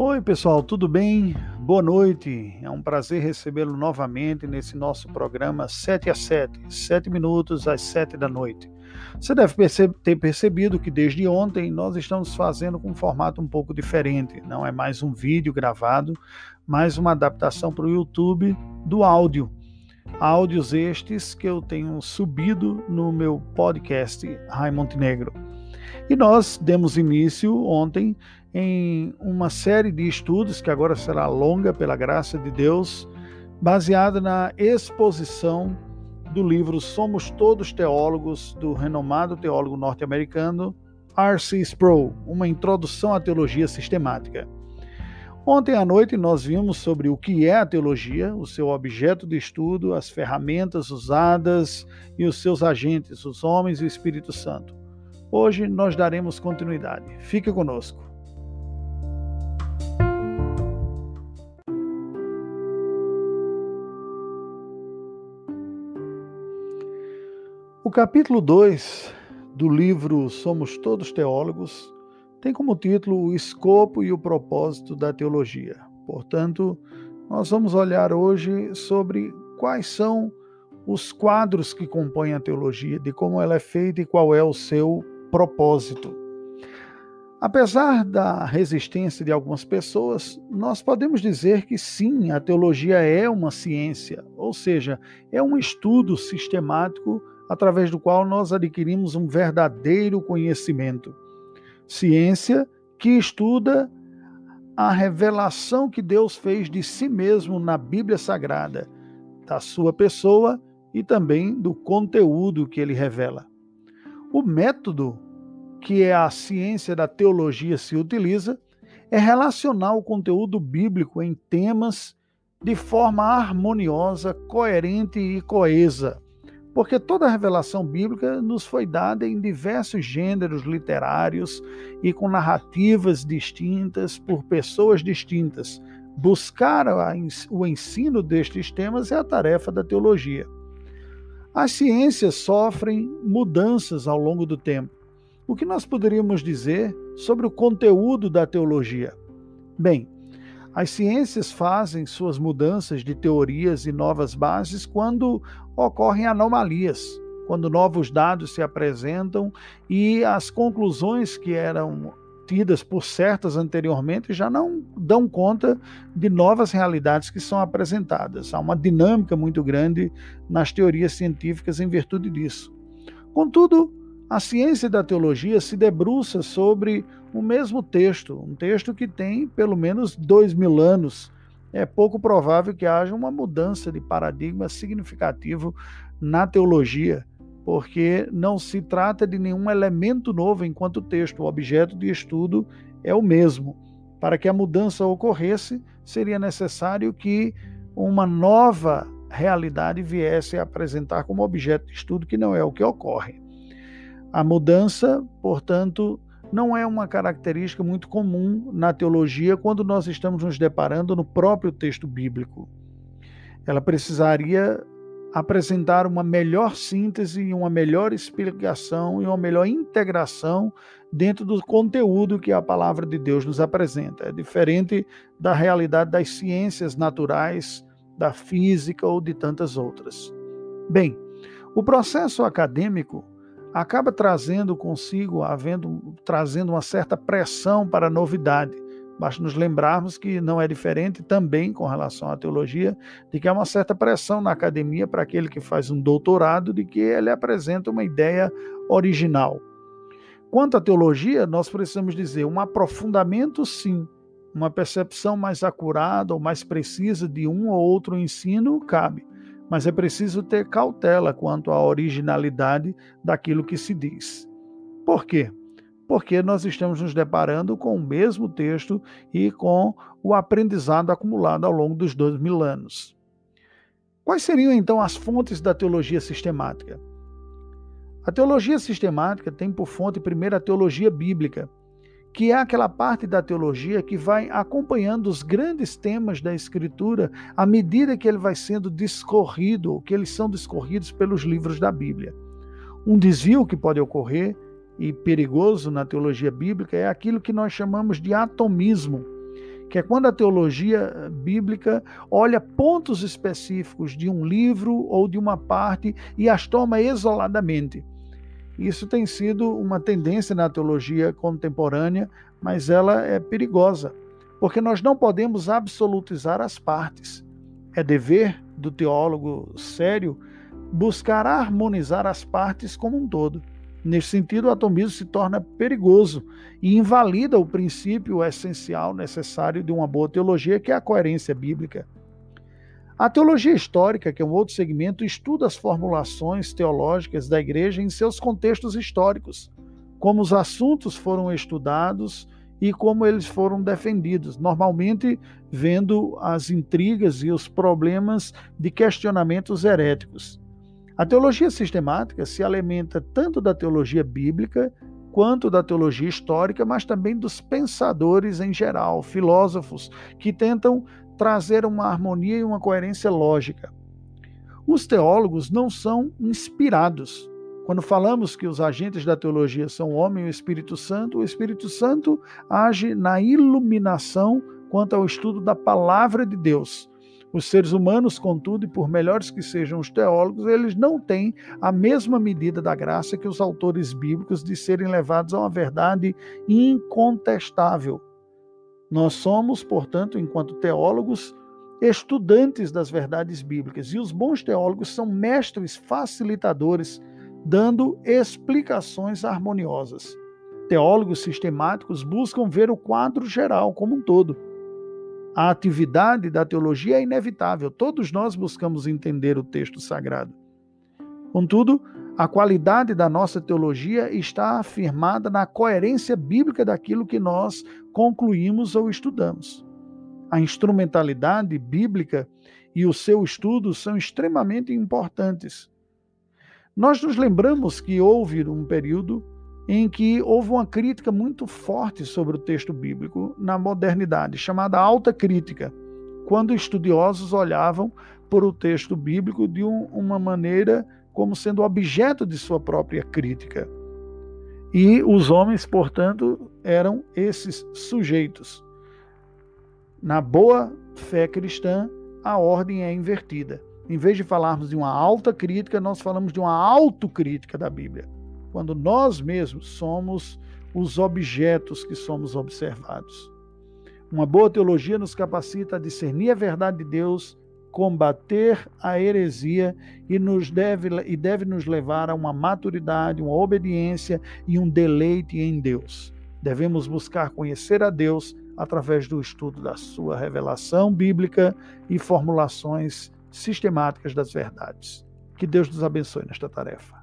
Oi, pessoal, tudo bem? Boa noite. É um prazer recebê-lo novamente nesse nosso programa 7 às 7, 7 minutos às 7 da noite. Você deve ter percebido que desde ontem nós estamos fazendo com um formato um pouco diferente. Não é mais um vídeo gravado, mas uma adaptação para o YouTube do áudio. Áudios estes que eu tenho subido no meu podcast Rai Montenegro. E nós demos início ontem em uma série de estudos, que agora será longa pela graça de Deus, baseada na exposição do livro Somos Todos Teólogos, do renomado teólogo norte-americano R.C. Sproul, uma introdução à teologia sistemática. Ontem à noite nós vimos sobre o que é a teologia, o seu objeto de estudo, as ferramentas usadas e os seus agentes, os homens e o Espírito Santo. Hoje nós daremos continuidade. Fique conosco. O capítulo 2 do livro Somos Todos Teólogos tem como título o escopo e o propósito da teologia. Portanto, nós vamos olhar hoje sobre quais são os quadros que compõem a teologia, de como ela é feita e qual é o seu propósito. Apesar da resistência de algumas pessoas, nós podemos dizer que sim, a teologia é uma ciência, ou seja, é um estudo sistemático através do qual nós adquirimos um verdadeiro conhecimento. Ciência que estuda a revelação que Deus fez de si mesmo na Bíblia Sagrada, da sua pessoa e também do conteúdo que ele revela. O método que a ciência da teologia se utiliza é relacionar o conteúdo bíblico em temas de forma harmoniosa, coerente e coesa, porque toda a revelação bíblica nos foi dada em diversos gêneros literários e com narrativas distintas por pessoas distintas. Buscar o ensino destes temas é a tarefa da teologia. As ciências sofrem mudanças ao longo do tempo. O que nós poderíamos dizer sobre o conteúdo da teologia? Bem, as ciências fazem suas mudanças de teorias e novas bases quando ocorrem anomalias, quando novos dados se apresentam e as conclusões que eram tidas por certas anteriormente já não dão conta de novas realidades que são apresentadas. Há uma dinâmica muito grande nas teorias científicas em virtude disso. Contudo, a ciência da teologia se debruça sobre o mesmo texto, um texto que tem pelo menos 2000 anos. É pouco provável que haja uma mudança de paradigma significativo na teologia, porque não se trata de nenhum elemento novo enquanto texto, o objeto de estudo é o mesmo. Para que a mudança ocorresse, seria necessário que uma nova realidade viesse a apresentar como objeto de estudo, que não é o que ocorre. A mudança, portanto, não é uma característica muito comum na teologia quando nós estamos nos deparando no próprio texto bíblico. Ela precisaria apresentar uma melhor síntese, uma melhor explicação e uma melhor integração dentro do conteúdo que a palavra de Deus nos apresenta. É diferente da realidade das ciências naturais, da física ou de tantas outras. Bem, o processo acadêmico acaba trazendo consigo, trazendo uma certa pressão para a novidade. Basta nos lembrarmos que não é diferente também com relação à teologia, de que há uma certa pressão na academia para aquele que faz um doutorado, de que ele apresenta uma ideia original. Quanto à teologia, nós precisamos dizer um aprofundamento, sim, uma percepção mais acurada ou mais precisa de um ou outro ensino cabe. Mas é preciso ter cautela quanto à originalidade daquilo que se diz. Por quê? Porque nós estamos nos deparando com o mesmo texto e com o aprendizado acumulado ao longo dos 2000 anos. Quais seriam, então, as fontes da teologia sistemática? A teologia sistemática tem por fonte, primeiro, a teologia bíblica, que é aquela parte da teologia que vai acompanhando os grandes temas da Escritura à medida que ele vai sendo discorrido, que eles são discorridos pelos livros da Bíblia. Um desvio que pode ocorrer, e perigoso na teologia bíblica, é aquilo que nós chamamos de atomismo, que é quando a teologia bíblica olha pontos específicos de um livro ou de uma parte e as toma isoladamente. Isso tem sido uma tendência na teologia contemporânea, mas ela é perigosa, porque nós não podemos absolutizar as partes. É dever do teólogo sério buscar harmonizar as partes como um todo. Nesse sentido, o atomismo se torna perigoso e invalida o princípio essencial necessário de uma boa teologia, que é a coerência bíblica. A teologia histórica, que é um outro segmento, estuda as formulações teológicas da igreja em seus contextos históricos, como os assuntos foram estudados e como eles foram defendidos, normalmente vendo as intrigas e os problemas de questionamentos heréticos. A teologia sistemática se alimenta tanto da teologia bíblica quanto da teologia histórica, mas também dos pensadores em geral, filósofos, que tentam trazer uma harmonia e uma coerência lógica. Os teólogos não são inspirados. Quando falamos que os agentes da teologia são o homem e o Espírito Santo age na iluminação quanto ao estudo da palavra de Deus. Os seres humanos, contudo, e por melhores que sejam os teólogos, eles não têm a mesma medida da graça que os autores bíblicos de serem levados a uma verdade incontestável. Nós somos, portanto, enquanto teólogos, estudantes das verdades bíblicas, e os bons teólogos são mestres facilitadores, dando explicações harmoniosas. Teólogos sistemáticos buscam ver o quadro geral como um todo. A atividade da teologia é inevitável, todos nós buscamos entender o texto sagrado. Contudo, a qualidade da nossa teologia está afirmada na coerência bíblica daquilo que nós concluímos ou estudamos. A instrumentalidade bíblica e o seu estudo são extremamente importantes. Nós nos lembramos que houve um período em que houve uma crítica muito forte sobre o texto bíblico na modernidade, chamada alta crítica, quando estudiosos olhavam para o texto bíblico de uma maneira como sendo objeto de sua própria crítica. E os homens, portanto, eram esses sujeitos. Na boa fé cristã, a ordem é invertida. Em vez de falarmos de uma alta crítica, nós falamos de uma autocrítica da Bíblia, quando nós mesmos somos os objetos que somos observados. Uma boa teologia nos capacita a discernir a verdade de Deus, combater a heresia e deve nos levar a uma maturidade, uma obediência e um deleite em Deus. Devemos buscar conhecer a Deus através do estudo da sua revelação bíblica e formulações sistemáticas das verdades. Que Deus nos abençoe nesta tarefa.